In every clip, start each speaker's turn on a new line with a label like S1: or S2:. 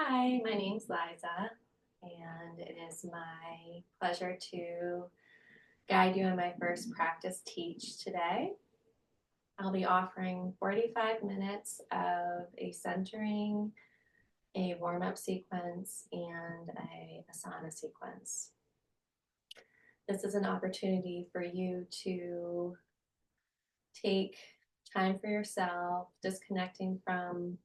S1: Hi, my name's Liza, and it is my pleasure to guide you in my first practice teach today. I'll be offering 45 minutes of a centering, a warm-up sequence, and a asana sequence. This is an opportunity for you to take time for yourself, disconnecting from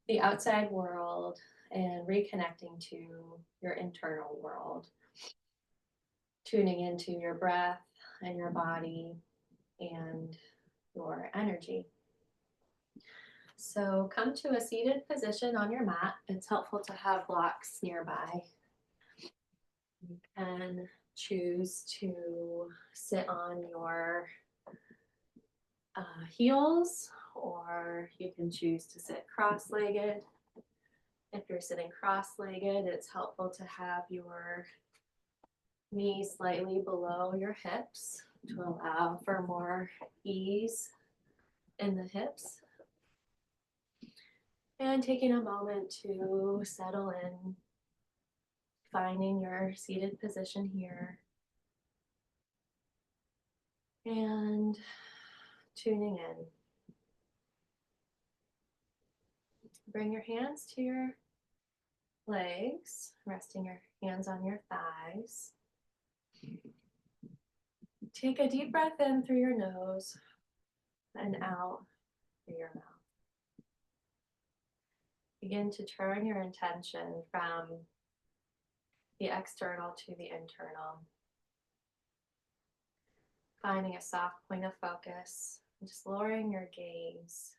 S1: the outside world and reconnecting to your internal world, tuning into your breath and your body and your energy. So come to a seated position on your mat. It's helpful to have blocks nearby. You can choose to sit on your heels, or you can choose to sit cross-legged. If you're sitting cross-legged, it's helpful to have your knees slightly below your hips to allow for more ease in the hips. And taking a moment to settle in, finding your seated position here, and tuning in. Bring your hands to your legs, resting your hands on your thighs. Take a deep breath in through your nose and out through your mouth. Begin to turn your intention from the external to the internal. Finding a soft point of focus and just lowering your gaze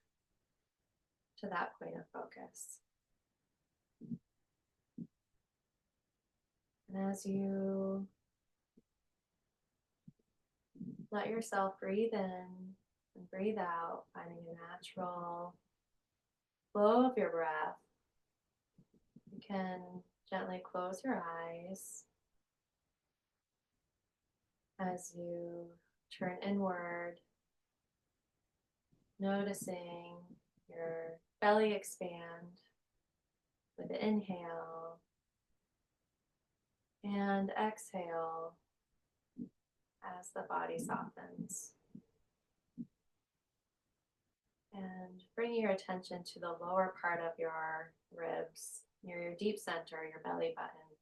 S1: to that point of focus. And as you let yourself breathe in and breathe out, finding a natural flow of your breath, you can gently close your eyes as you turn inward, noticing your belly expand with the inhale and exhale as the body softens. And bring your attention to the lower part of your ribs, near your deep center, your belly button.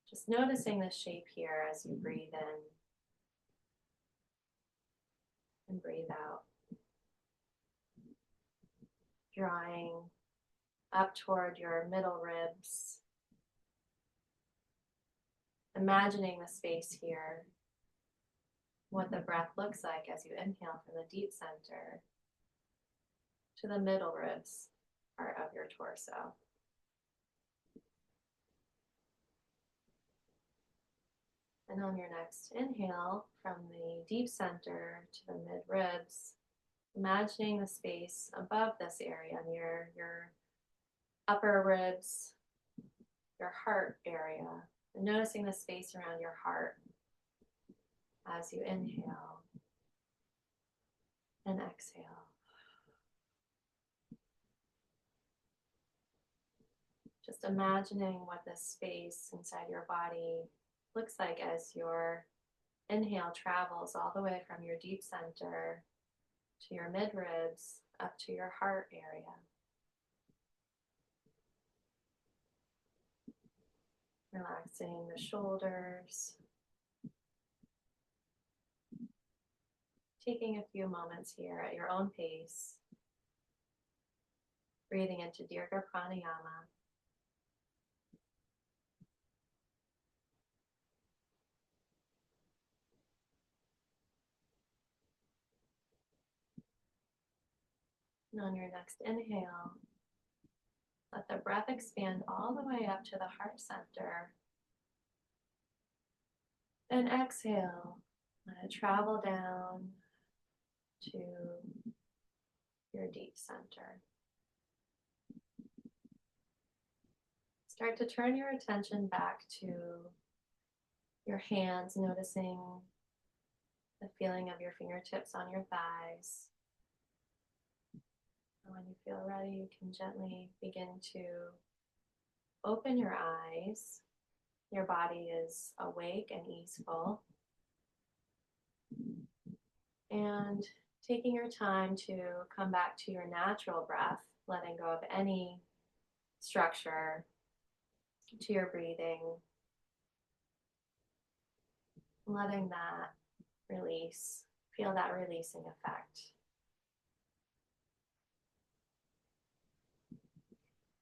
S1: Just noticing the shape here as you breathe in and breathe out. Drawing up toward your middle ribs. Imagining the space here, what the breath looks like as you inhale from the deep center to the middle ribs part of your torso. And on your next inhale, from the deep center to the mid ribs, imagining the space above this area near your upper ribs, your heart area, and noticing the space around your heart as you inhale and exhale. Just imagining what this space inside your body looks like as your inhale travels all the way from your deep center to your mid ribs up to your heart area. Relaxing the shoulders. Taking a few moments here at your own pace. Breathing into Dirga Pranayama. And on your next inhale, let the breath expand all the way up to the heart center. And exhale, let it travel down to your deep center. Start to turn your attention back to your hands, noticing the feeling of your fingertips on your thighs. And when you feel ready, you can gently begin to open your eyes. Your body is awake and easeful. And taking your time to come back to your natural breath, letting go of any structure to your breathing, letting that release, feel that releasing effect.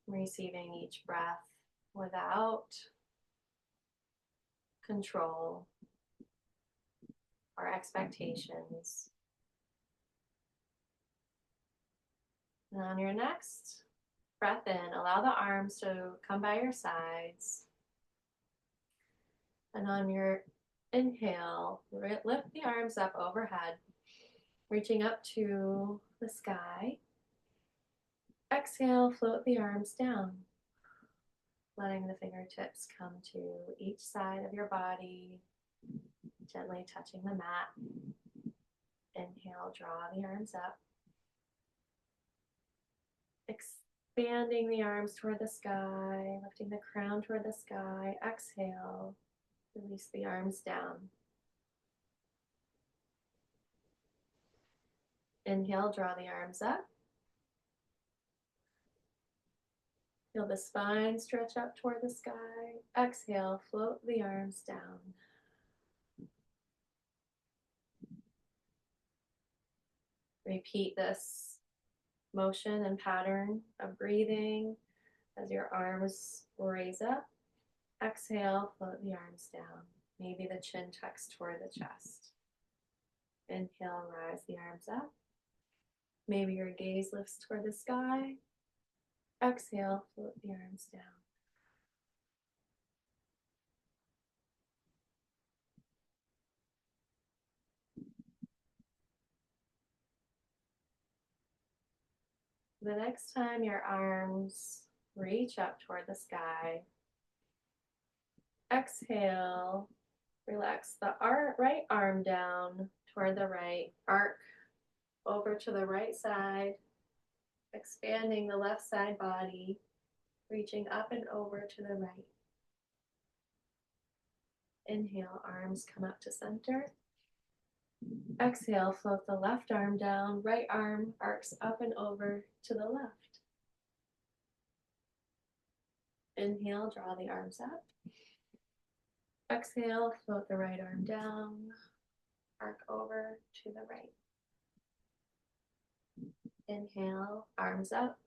S1: Receiving each breath without control or expectations. And on your next breath in, allow the arms to come by your sides. And on your inhale, lift the arms up overhead, reaching up to the sky. Exhale, float the arms down, letting the fingertips come to each side of your body, gently touching the mat. Inhale, draw the arms up. Expanding the arms toward the sky, lifting the crown toward the sky. Exhale, release the arms down. Inhale, draw the arms up. Feel the spine stretch up toward the sky. Exhale, float the arms down. Repeat this motion and pattern of breathing as your arms raise up. Exhale, float the arms down. Maybe the chin tucks toward the chest. Inhale, rise the arms up. Maybe your gaze lifts toward the sky. Exhale, float the arms down. The next time your arms reach up toward the sky, exhale, relax the right arm down toward the right, arc over to the right side, expanding the left side body, reaching up and over to the right. Inhale, arms come up to center. Exhale, float the left arm down, right arm arcs up and over to the left. Inhale, draw the arms up. Exhale, float the right arm down, arc over to the right. Inhale, arms up.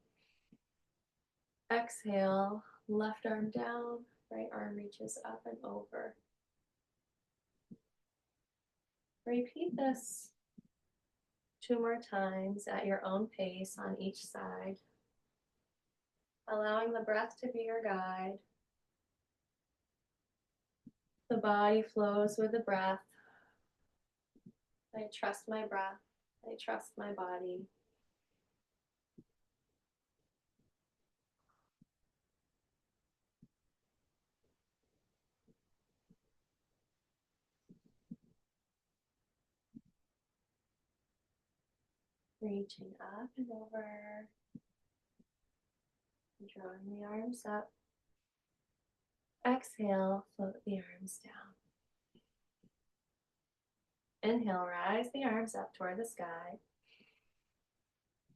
S1: Exhale, left arm down, right arm reaches up and over. Repeat this 2 more times at your own pace on each side, allowing the breath to be your guide. The body flows with the breath. I trust my breath. I trust my body. Reaching up and over, drawing the arms up. Exhale, float the arms down. Inhale, rise the arms up toward the sky.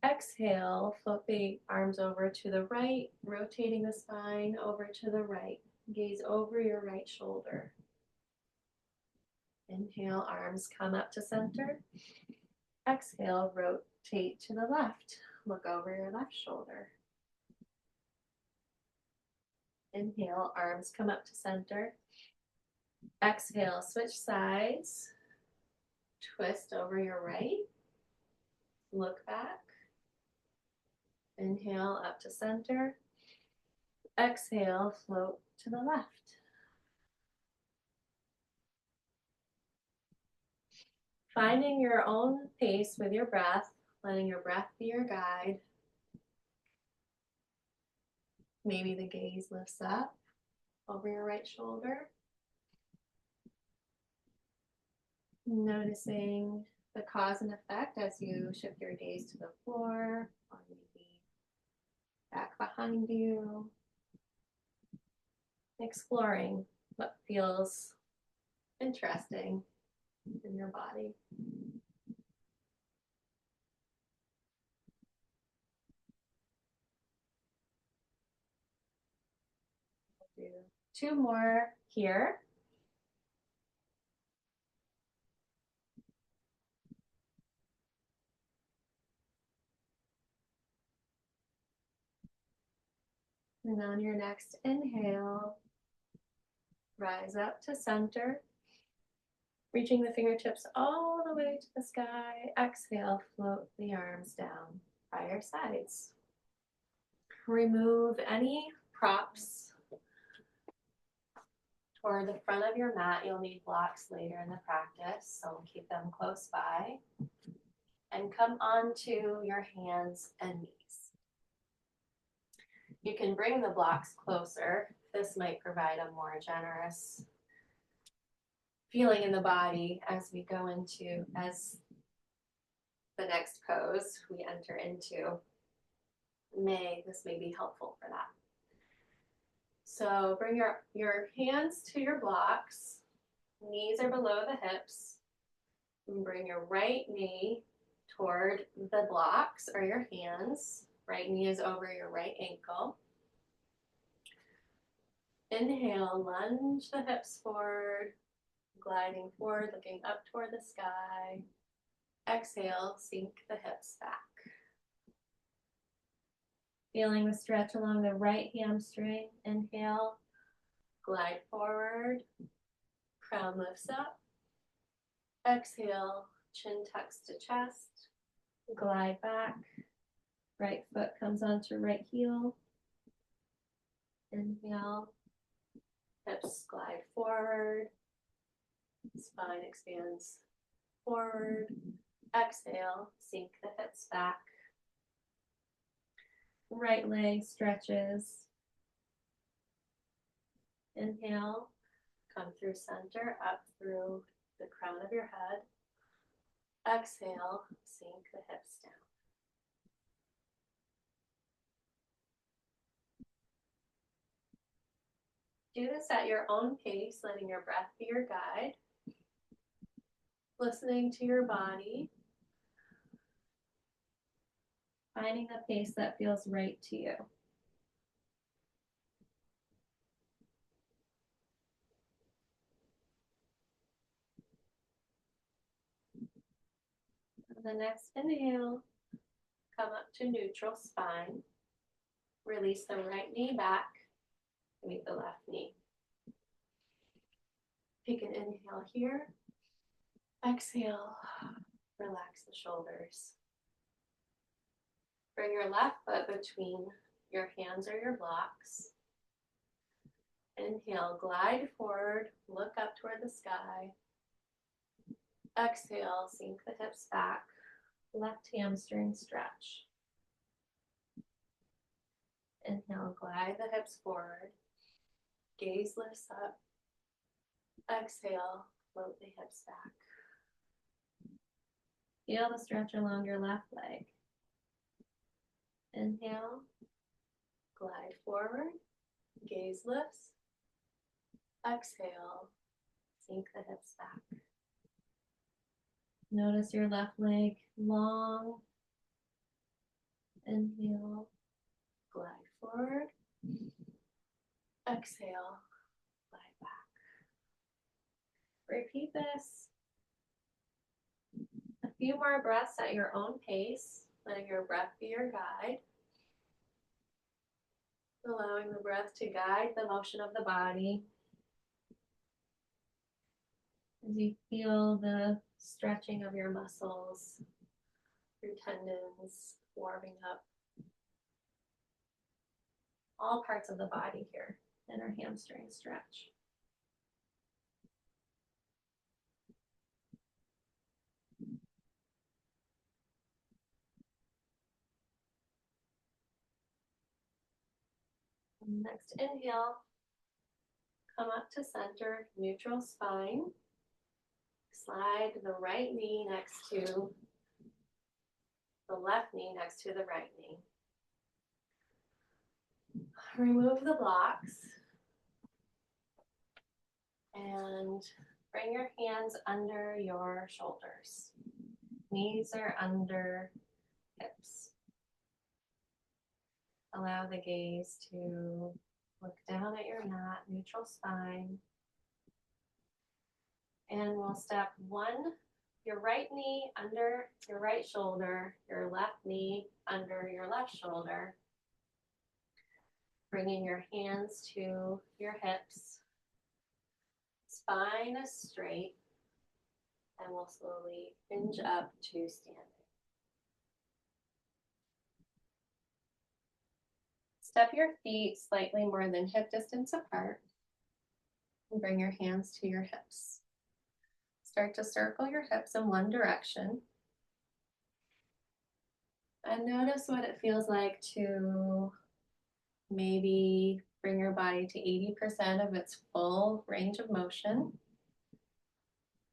S1: Exhale, float the arms over to the right, rotating the spine over to the right. Gaze over your right shoulder. Inhale, arms come up to center. Exhale, rotate to the left. Look over your left shoulder. Inhale, arms come up to center. Exhale, switch sides. Twist over your right. Look back. Inhale, up to center. Exhale, float to the left. Finding your own pace with your breath, letting your breath be your guide. Maybe the gaze lifts up over your right shoulder. Noticing the cause and effect as you shift your gaze to the floor or maybe back behind you. exploring what feels interesting in your body. Do 2 more here. And on your next inhale, rise up to center, reaching the fingertips all the way to the sky. Exhale, float the arms down by your sides. Remove any props toward the front of your mat. You'll need blocks later in the practice, so keep them close by. And come onto your hands and knees. You can bring the blocks closer. This might provide a more generous feeling in the body as we go into, as the next pose we enter into. This may be helpful for that. So bring your hands to your blocks. Knees are below the hips. And bring your right knee toward the blocks or your hands. Right knee is over your right ankle. Inhale, lunge the hips forward, gliding forward, looking up toward the sky. Exhale, sink the hips back. Feeling the stretch along the right hamstring. Inhale, glide forward, crown lifts up. Exhale, chin tucks to chest, glide back. Right foot comes onto right heel. Inhale, hips glide forward, spine expands forward. Exhale, sink the hips back. Right leg stretches. Inhale, come through center, up through the crown of your head. Exhale, sink the hips down. Do this at your own pace, letting your breath be your guide. Listening to your body. Finding the pace that feels right to you. On the next inhale, come up to neutral spine. Release the right knee back. Meet the left knee. Take an inhale here. Exhale, relax the shoulders. Bring your left foot between your hands or your blocks. Inhale, glide forward, look up toward the sky. Exhale, sink the hips back. Left hamstring stretch. Inhale, glide the hips forward. Gaze lifts up. Exhale, float the hips back. Feel the stretch along your left leg. Inhale, glide forward, gaze lifts. Exhale, sink the hips back. Notice your left leg long. Inhale, glide forward. Exhale, glide back. Repeat this a few more breaths at your own pace, letting your breath be your guide. Allowing the breath to guide the motion of the body. As you feel the stretching of your muscles, your tendons warming up. All parts of the body here in our hamstring stretch. Next inhale, come up to center, neutral spine. Slide the right knee next to the left knee next to the right knee. Remove the blocks. And bring your hands under your shoulders. Knees are under hips. Allow the gaze to look down at your mat, neutral spine. And we'll step one, your right knee under your right shoulder, your left knee under your left shoulder. Bringing your hands to your hips. Spine is straight. And we'll slowly hinge up to standing. Step your feet slightly more than hip distance apart. And bring your hands to your hips. Start to circle your hips in one direction. And notice what it feels like to maybe bring your body to 80% of its full range of motion.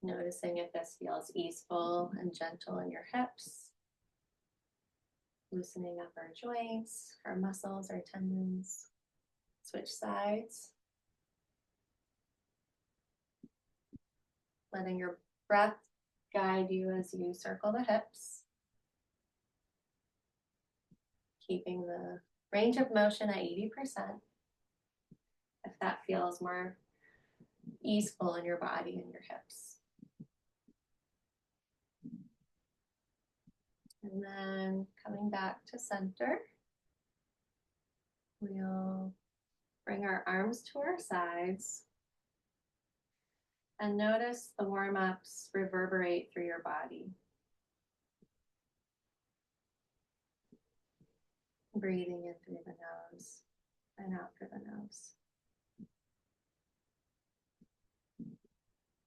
S1: Noticing if this feels easeful and gentle in your hips. Loosening up our joints, our muscles, our tendons. Switch sides. Letting your breath guide you as you circle the hips. Keeping the range of motion at 80%. If that feels more easeful in your body and your hips. And then coming back to center, we'll bring our arms to our sides and notice the warm-ups reverberate through your body. Breathing in through the nose and out through the nose.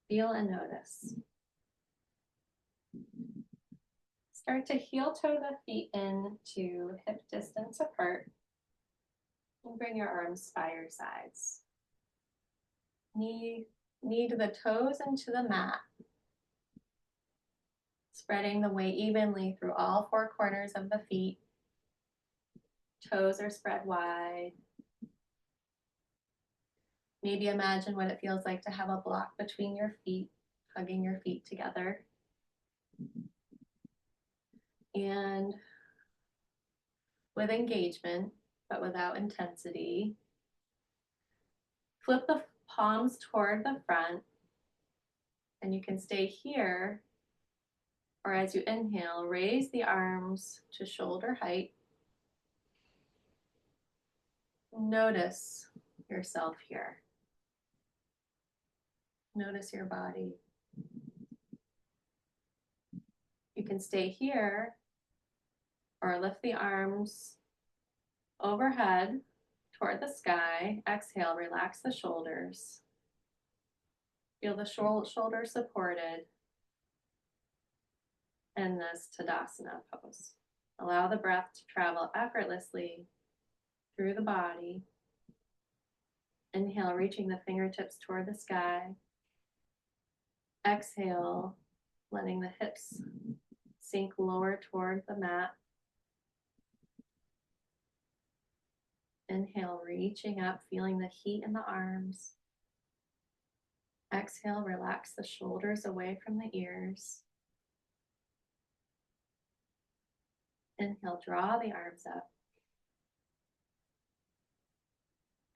S1: Feel and notice. Start to heel toe the feet in to hip distance apart. And bring your arms by your sides. Knead the toes into the mat. Spreading the weight evenly through all four corners of the feet. Toes are spread wide. Maybe imagine what it feels like to have a block between your feet, hugging your feet together. And with engagement, but without intensity, flip the palms toward the front, and you can stay here, or as you inhale, raise the arms to shoulder height. Notice yourself here. Notice your body. You can stay here or lift the arms overhead toward the sky. Exhale, relax the shoulders. Feel the shoulders supported in this Tadasana pose. Allow the breath to travel effortlessly through the body. Inhale, reaching the fingertips toward the sky. Exhale, letting the hips sink lower toward the mat. Inhale, reaching up, feeling the heat in the arms. Exhale, relax the shoulders away from the ears. Inhale, draw the arms up.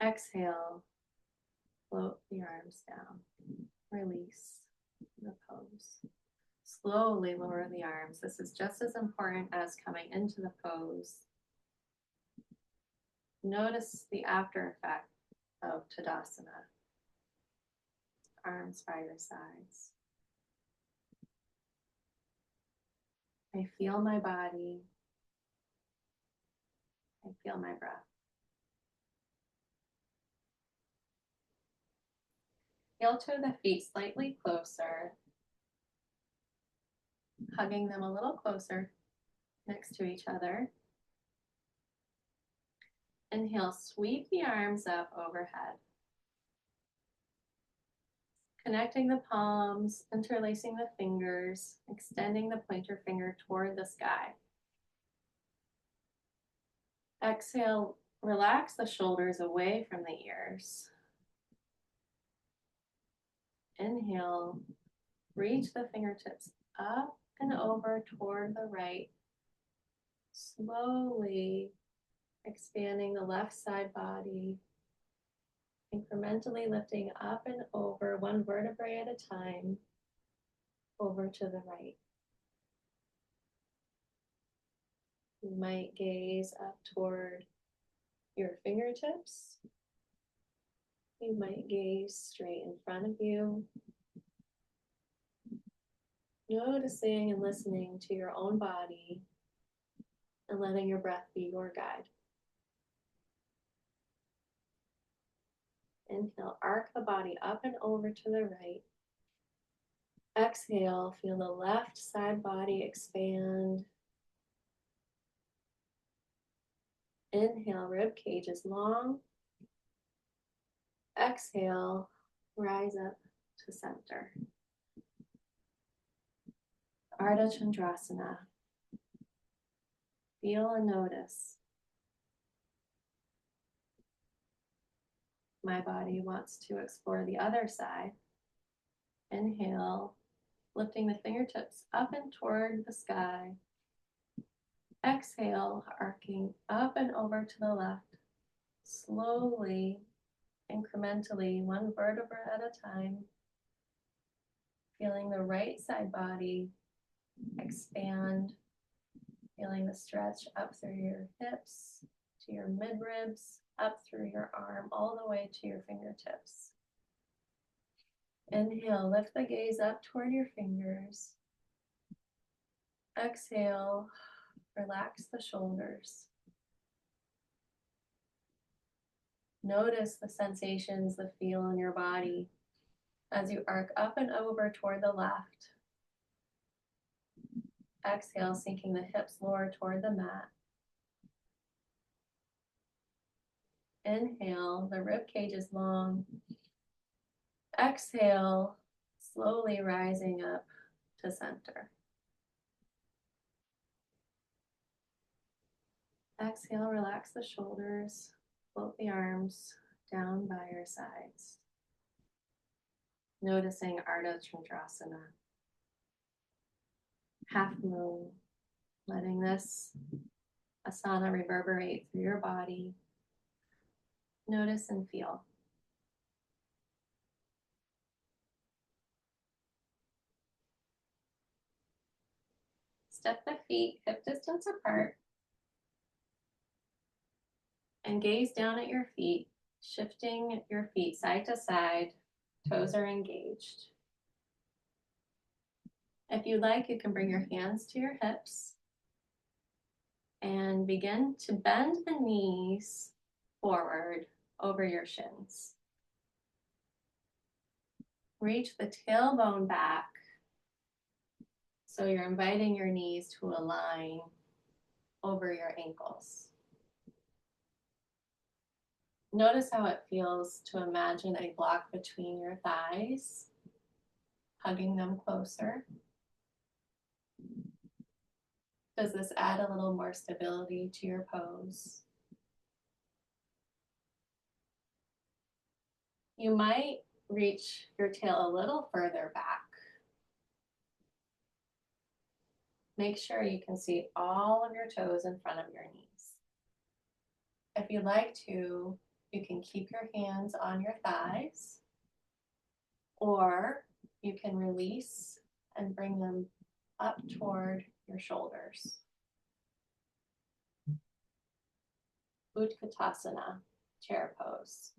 S1: Exhale, float the arms down. Release the pose. Slowly lower the arms. This is just as important as coming into the pose. Notice the after effect of Tadasana. Arms by your sides. I feel my body. I feel my breath. Heel toe the feet slightly closer, hugging them a little closer next to each other. Inhale, sweep the arms up overhead. Connecting the palms, interlacing the fingers, extending the pointer finger toward the sky. Exhale, relax the shoulders away from the ears. Inhale, reach the fingertips up and over toward the right. Slowly expanding the left side body, incrementally lifting up and over one vertebrae at a time, over to the right. You might gaze up toward your fingertips. You might gaze straight in front of you, noticing and listening to your own body and letting your breath be your guide. Inhale, arc the body up and over to the right. Exhale, feel the left side body expand. Inhale, rib cage is long. Exhale, rise up to center. Ardha Chandrasana. Feel and notice. My body wants to explore the other side. Inhale, lifting the fingertips up and toward the sky. Exhale, arcing up and over to the left. Slowly, incrementally, one vertebra at a time. Feeling the right side body expand. Feeling the stretch up through your hips, to your midribs, up through your arm, all the way to your fingertips. Inhale, lift the gaze up toward your fingers. Exhale, relax the shoulders. Notice the sensations, the feel in your body as you arc up and over toward the left. Exhale, sinking the hips lower toward the mat. Inhale, the rib cage is long. Exhale, slowly rising up to center. Exhale, relax the shoulders, float the arms down by your sides. Noticing Ardha Chandrasana. Half moon, letting this asana reverberate through your body. Notice and feel. Step the feet hip distance apart and gaze down at your feet, shifting your feet side to side, toes are engaged. If you like, you can bring your hands to your hips and begin to bend the knees forward over your shins. Reach the tailbone back so you're inviting your knees to align over your ankles. Notice how it feels to imagine a block between your thighs, hugging them closer. Does this add a little more stability to your pose? You might reach your tail a little further back. Make sure you can see all of your toes in front of your knees. If you'd like to, you can keep your hands on your thighs, or you can release and bring them up toward your shoulders. Utkatasana, chair pose.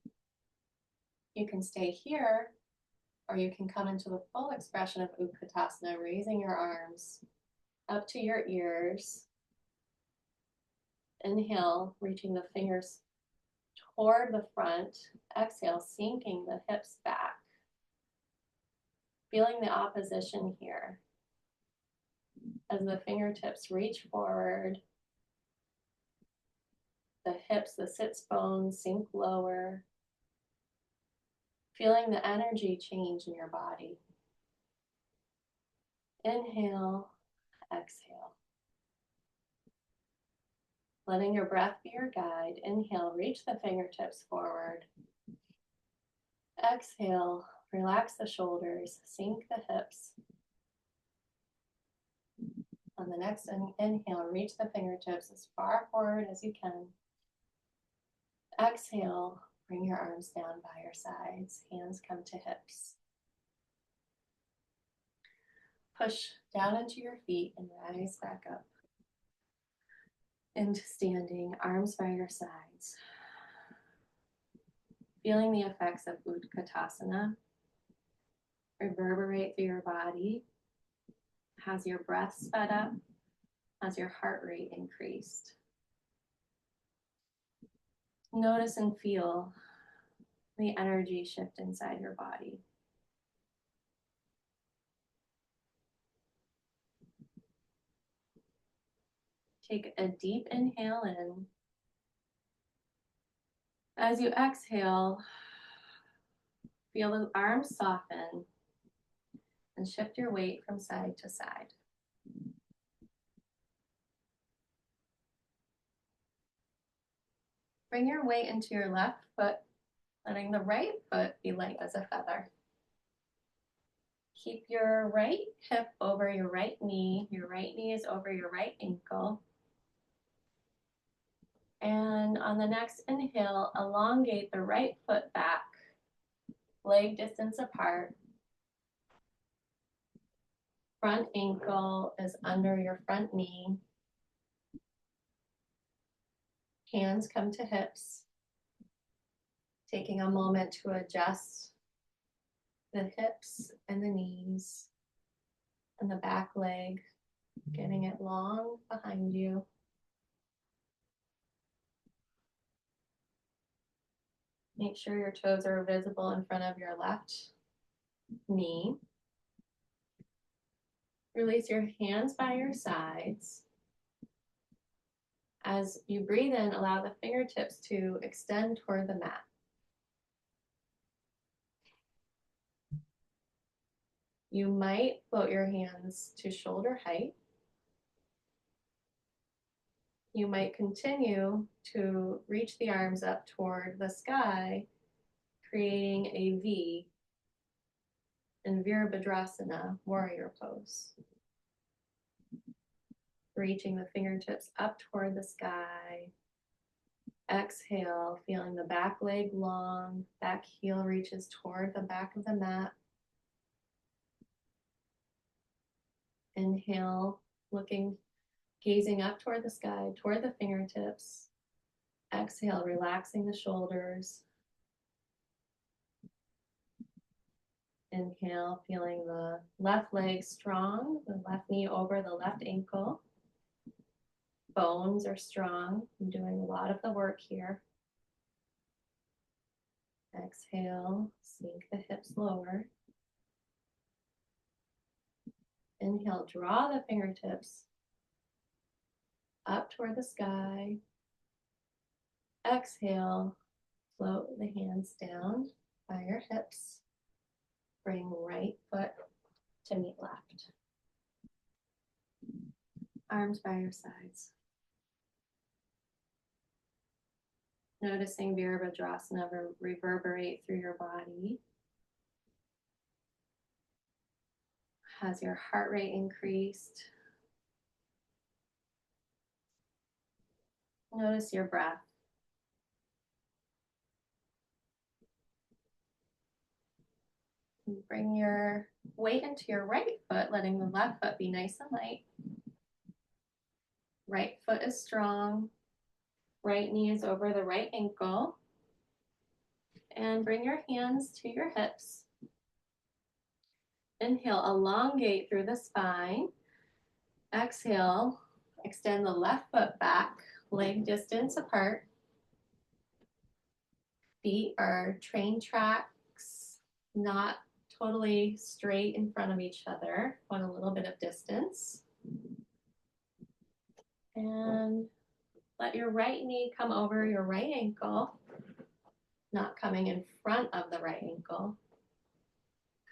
S1: You can stay here, or you can come into the full expression of Utkatasana, raising your arms up to your ears. Inhale, reaching the fingers toward the front. Exhale, sinking the hips back. Feeling the opposition here as the fingertips reach forward. The hips, the sits bones sink lower. Feeling the energy change in your body. Inhale, exhale. Letting your breath be your guide. Inhale, reach the fingertips forward. Exhale, Relax the shoulders, sink the hips. On the next inhale, reach the fingertips as far forward as you can. Exhale, bring your arms down by your sides, hands come to hips. Push down into your feet and rise back up into standing, arms by your sides. Feeling the effects of Utkatasana reverberate through your body. Has your breath sped up? Has your heart rate increased? Notice and feel the energy shift inside your body. Take a deep inhale in. As you exhale, feel the arms soften and shift your weight from side to side. Bring your weight into your left foot, letting the right foot be light as a feather. Keep your right hip over your right knee is over your right ankle. And on the next inhale, elongate the right foot back, leg distance apart. Front ankle is under your front knee. Hands come to hips. Taking a moment to adjust the hips and the knees and the back leg, getting it long behind you. Make sure your toes are visible in front of your left knee. Release your hands by your sides. As you breathe in, allow the fingertips to extend toward the mat. You might float your hands to shoulder height. You might continue to reach the arms up toward the sky, creating a V in Virabhadrasana, warrior pose. Reaching the fingertips up toward the sky. Exhale, feeling the back leg long, back heel reaches toward the back of the mat. Inhale, gazing up toward the sky, toward the fingertips. Exhale, relaxing the shoulders. Inhale, feeling the left leg strong, the left knee over the left ankle. Bones are strong. I'm doing a lot of the work here. Exhale, sink the hips lower. Inhale, draw the fingertips up toward the sky. Exhale, float the hands down by your hips. Bring right foot to meet left. Arms by your sides. Noticing Virabhadrasana reverberate through your body. Has your heart rate increased? Notice your breath. Bring your weight into your right foot, letting the left foot be nice and light. Right foot is strong. Right knee is over the right ankle. And bring your hands to your hips. Inhale, elongate through the spine. Exhale, extend the left foot back, leg distance apart. Feet are train tracks, not totally straight in front of each other. Want a little bit of distance. And let your right knee come over your right ankle, not coming in front of the right ankle.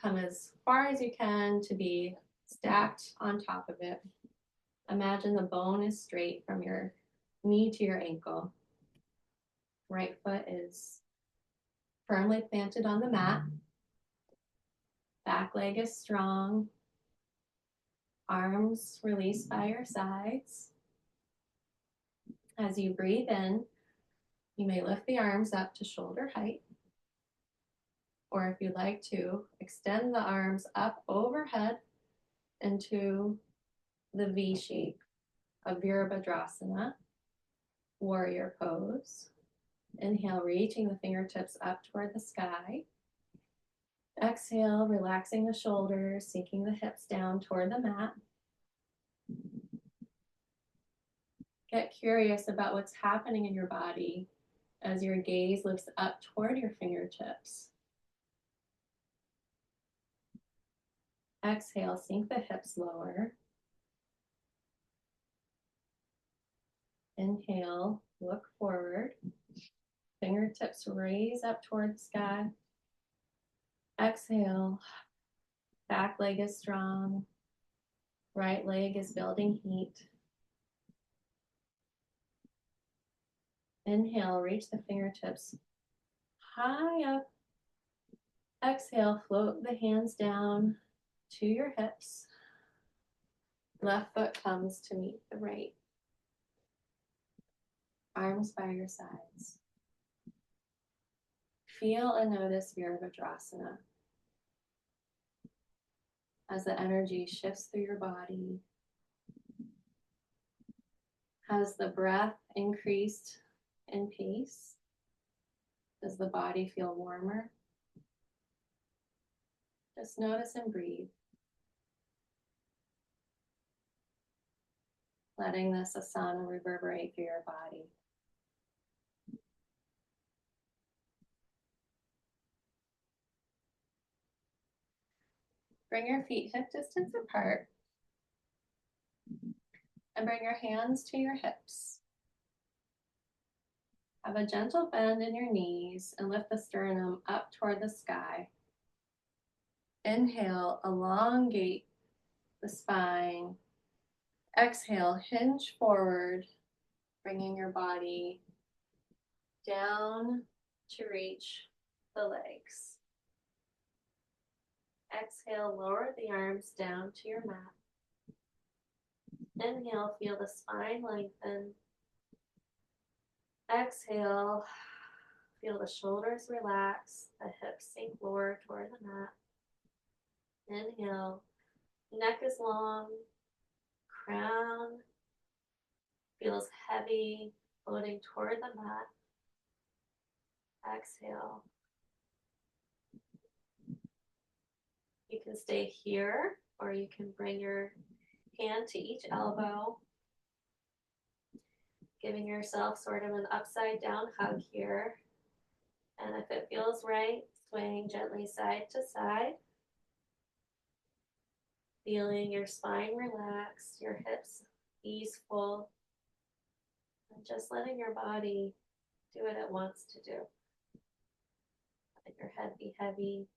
S1: Come as far as you can to be stacked on top of it. Imagine the bone is straight from your knee to your ankle. Right foot is firmly planted on the mat. Back leg is strong. Arms released by your sides. As you breathe in, you may lift the arms up to shoulder height. Or if you'd like to, extend the arms up overhead into the V shape of Virabhadrasana, warrior pose. Inhale, reaching the fingertips up toward the sky. Exhale, relaxing the shoulders, sinking the hips down toward the mat. Get curious about what's happening in your body as your gaze lifts up toward your fingertips. Exhale, sink the hips lower. Inhale, look forward. Fingertips raise up toward the sky. Exhale, back leg is strong. Right leg is building heat. Inhale, reach the fingertips high up. Exhale, float the hands down to your hips. Left foot comes to meet the right. Arms by your sides. Feel and notice Virabhadrasana as the energy shifts through your body. Has the breath increased in pace? Does the body feel warmer? Just notice and breathe. Letting this asana reverberate through your body. Bring your feet hip distance apart and bring your hands to your hips. Have a gentle bend in your knees and lift the sternum up toward the sky. Inhale, elongate the spine. Exhale, hinge forward, bringing your body down to reach the legs. Exhale, lower the arms down to your mat. Inhale, feel the spine lengthen. Exhale, feel the shoulders relax, the hips sink lower toward the mat. Inhale, neck is long, crown feels heavy, floating toward the mat. Exhale. You can stay here, or you can bring your hand to each elbow, giving yourself sort of an upside down hug here. And if it feels right, swaying gently side to side, feeling your spine relax, your hips easeful, and just letting your body do what it wants to do. Let your head be heavy.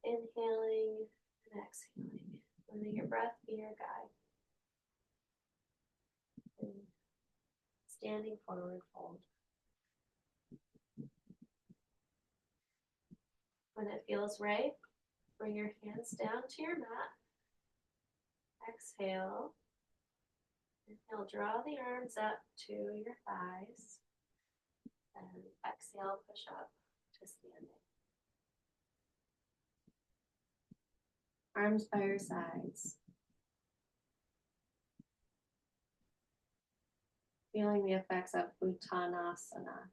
S1: Inhaling and exhaling. Letting your breath be your guide. And standing forward fold. When it feels right, bring your hands down to your mat. Exhale. Inhale, draw the arms up to your thighs. And exhale, push up to standing. Arms by your sides. Feeling the effects of Uttanasana.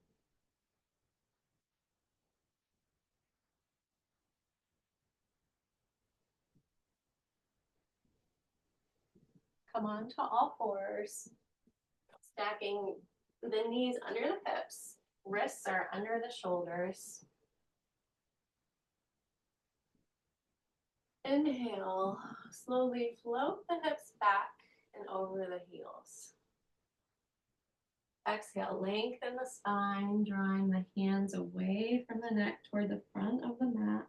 S1: Come on to all fours. Stacking the knees under the hips. Wrists are under the shoulders. Inhale, slowly float the hips back and over the heels. Exhale, lengthen the spine, drawing the hands away from the neck toward the front of the mat.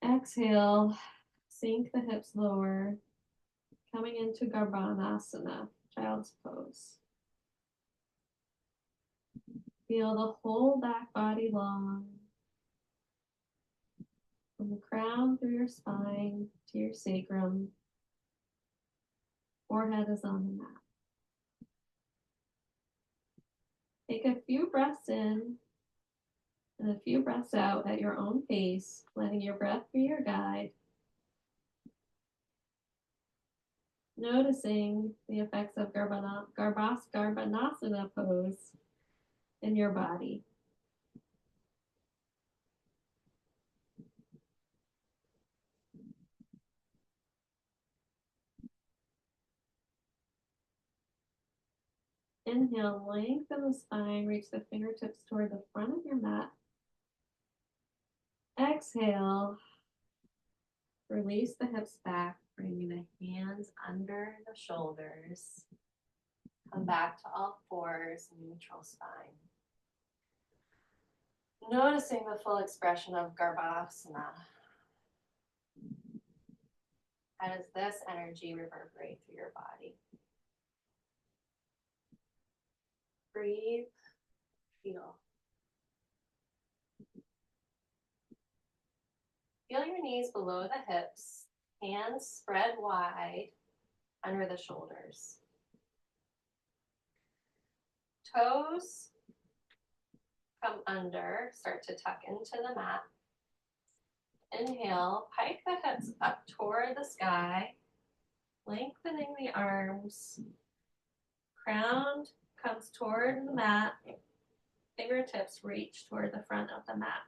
S1: Exhale, sink the hips lower, coming into Garbhanasana, child's pose. Feel the whole back body long, from the crown through your spine to your sacrum. Forehead is on the mat. Take a few breaths in and a few breaths out at your own pace, letting your breath be your guide. Noticing the effects of Garbhanasana pose in your body. Inhale, lengthen the spine, reach the fingertips toward the front of your mat. Exhale, release the hips back, bringing the hands under the shoulders. Come back to all fours, neutral spine. Noticing the full expression of Garbhanasana. How does this energy reverberate through your body? Breathe, feel. Feel your knees below the hips, hands spread wide under the shoulders. Toes come under, start to tuck into the mat. Inhale, pike the hips up toward the sky, lengthening the arms. Crown comes toward the mat. Fingertips reach toward the front of the mat.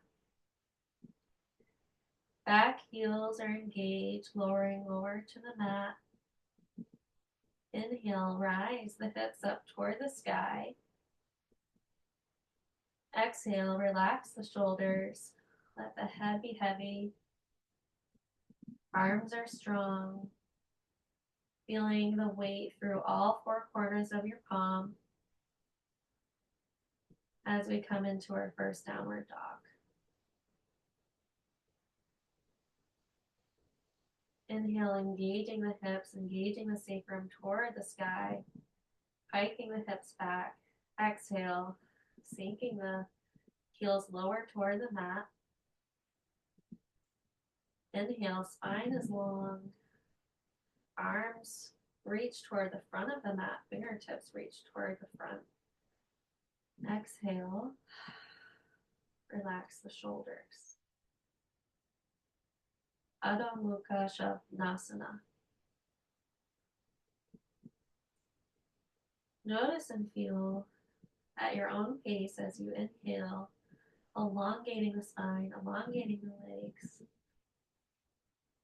S1: Back heels are engaged, lowering lower to the mat. Inhale, rise the hips up toward the sky. Exhale, relax the shoulders. Let the head be heavy. Arms are strong. Feeling the weight through all four corners of your palm as we come into our first downward dog. Inhale, engaging the hips, engaging the sacrum toward the sky, hiking the hips back. Exhale, sinking the heels lower toward the mat. Inhale, spine is long. Arms reach toward the front of the mat. Fingertips reach toward the front. Exhale, relax the shoulders. Adho Mukha Shavasana. Notice and feel at your own pace as you inhale, elongating the spine, elongating the legs.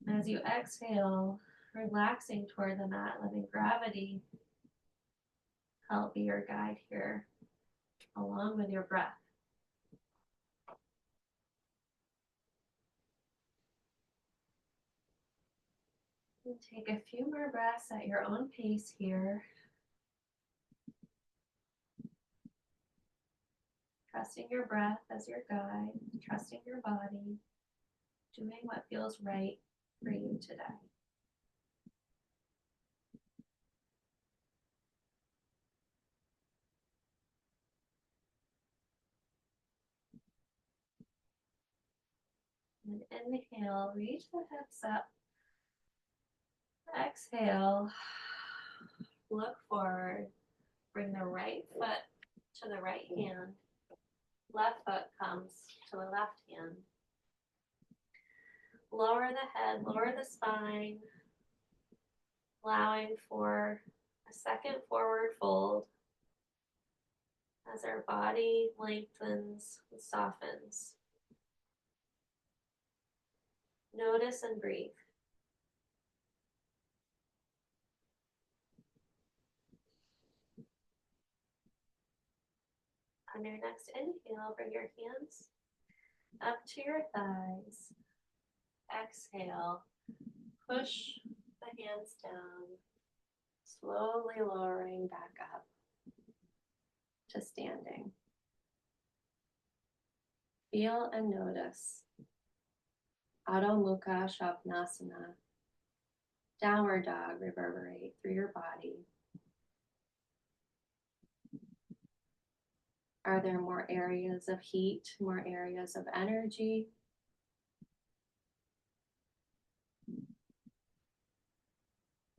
S1: As you exhale, relaxing toward the mat, letting gravity help be your guide here, along with your breath. And take a few more breaths at your own pace here. Trusting your breath as your guide, trusting your body, doing what feels right for you today. And inhale, reach the hips up. Exhale, look forward. Bring the right foot to the right hand. Left foot comes to the left hand. Lower the head, lower the spine, allowing for a second forward fold as our body lengthens and softens. Notice and breathe. On your next inhale, bring your hands up to your thighs. Exhale, push the hands down, slowly lowering back up to standing. Feel and notice. Adho Mukha Shavasana. Downward dog reverberate through your body. Are there more areas of heat, more areas of energy?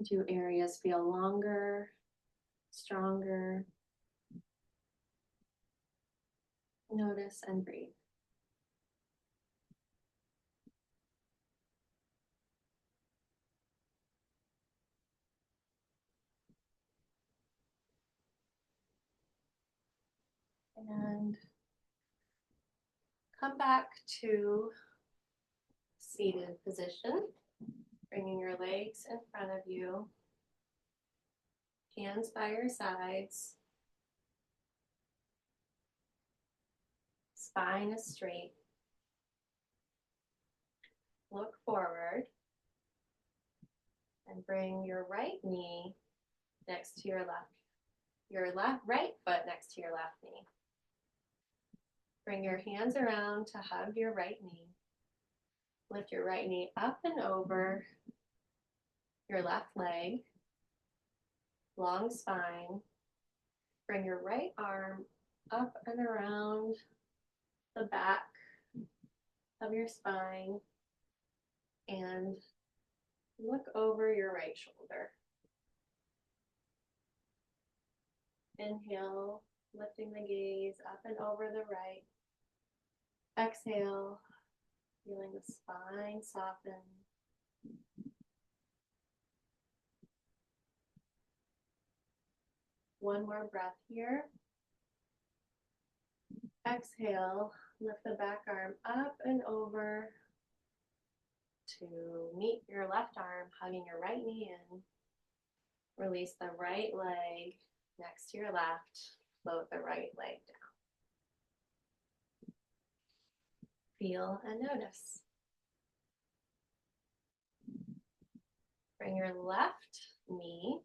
S1: Do areas feel longer, stronger? Notice and breathe. And come back to seated position, bringing your legs in front of you, hands by your sides, spine is straight. Look forward and bring your right knee next to your right foot next to your left knee. Bring your hands around to hug your right knee. Lift your right knee up and over your left leg, long spine. Bring your right arm up and around the back of your spine and look over your right shoulder. Inhale, lifting the gaze up and over the right. Exhale, feeling the spine soften. One more breath here. Exhale, lift the back arm up and over to meet your left arm, hugging your right knee in. Release the right leg next to your left. Float the right leg down. Feel and notice. Bring your left knee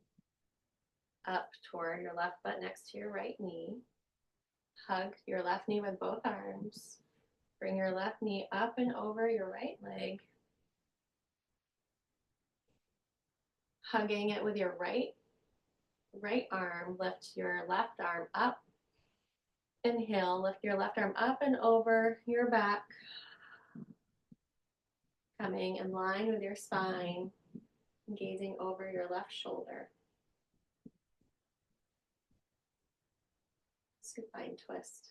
S1: up toward your left foot next to your right knee. Hug your left knee with both arms. Bring your left knee up and over your right leg. Hugging it with your right arm, lift your left arm up. Inhale, lift your left arm up and over your back. Coming in line with your spine, gazing over your left shoulder. Supine twist.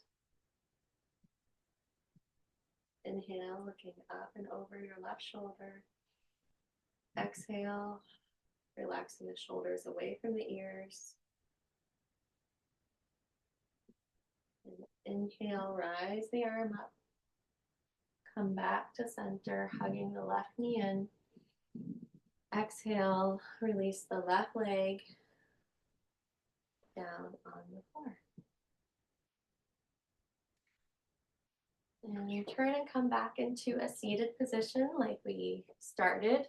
S1: Inhale, looking up and over your left shoulder. Exhale, relaxing the shoulders away from the ears. And inhale, rise the arm up. Come back to center, hugging the left knee in. Exhale, release the left leg down on the floor. And you turn and come back into a seated position like we started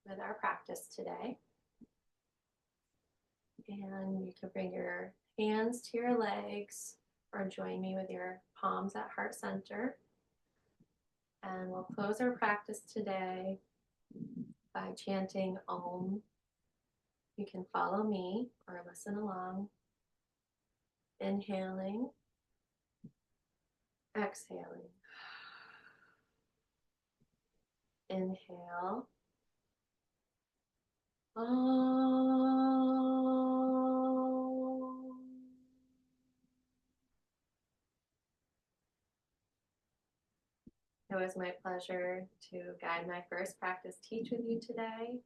S1: with our practice today. And you can bring your hands to your legs or join me with your palms at heart center. And we'll close our practice today by chanting Om. You can follow me or listen along. Inhaling, exhaling. Inhale. Om. It was my pleasure to guide my first practice teach with you today.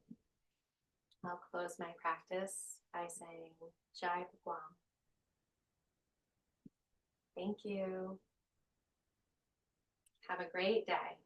S1: I'll close my practice by saying Jai Bhagwan. Thank you. Have a great day.